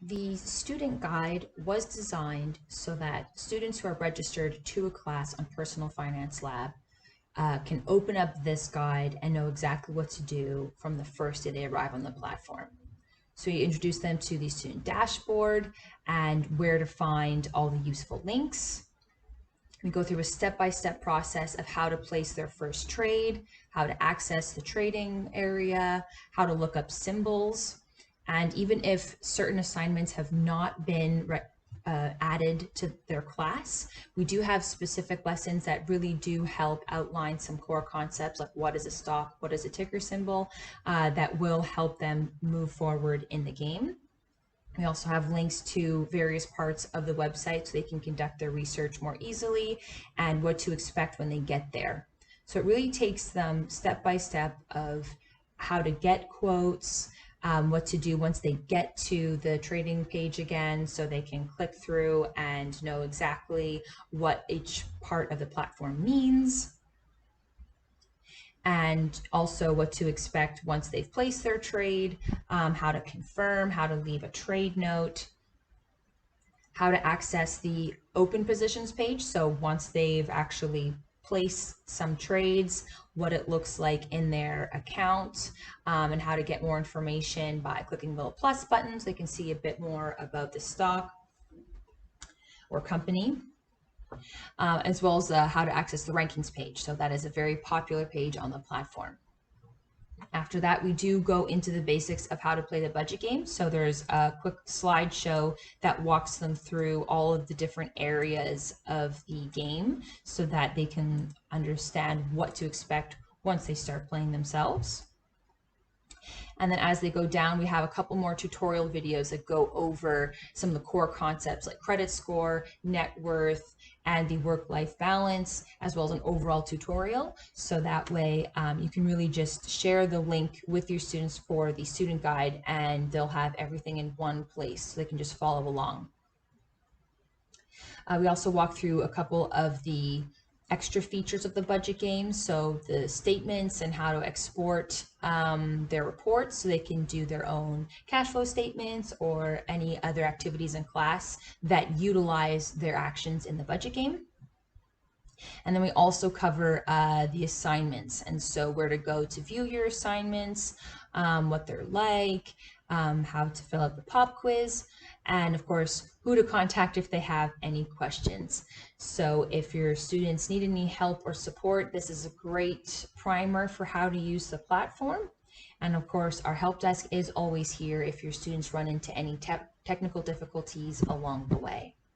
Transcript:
The student guide was designed so that students who are registered to a class on Personal Finance Lab can open up this guide and know exactly what to do from the first day they arrive on the platform. So you introduce them to the student dashboard and where to find all the useful links. We go through a step-by-step process of how to place their first trade, how to access the trading area, how to look up symbols. And even if certain assignments have not been added to their class, we do have specific lessons that really do help outline some core concepts like what is a stock, what is a ticker symbol, that will help them move forward in the game. We also have links to various parts of the website so they can conduct their research more easily and what to expect when they get there. So it really takes them step by step of how to get quotes, what to do once they get to the trading page again, so they can click through and know exactly what each part of the platform means, and also what to expect once they've placed their trade, how to confirm, how to leave a trade note, how to access the open positions page. So once they've actually placed some trades, what it looks like in their account, and how to get more information by clicking the little plus button so they can see a bit more about the stock or company, as well as how to access the rankings page. So that is a very popular page on the platform. After that, we do go into the basics of how to play the budget game. So there's a quick slideshow that walks them through all of the different areas of the game so that they can understand what to expect once they start playing themselves. And then as they go down, we have a couple more tutorial videos that go over some of the core concepts like credit score, net worth, and the work-life balance, as well as an overall tutorial. So that way you can really just share the link with your students for the student guide, and they'll have everything in one place so they can just follow along. We also walk through a couple of the extra features of the budget game, so the statements and how to export their reports so they can do their own cash flow statements or any other activities in class that utilize their actions in the budget game. And then we also cover the assignments, and so where to go to view your assignments, what they're like, how to fill out the pop quiz, and of course, who to contact if they have any questions. So if your students need any help or support, this is a great primer for how to use the platform. And of course, our help desk is always here if your students run into any technical difficulties along the way.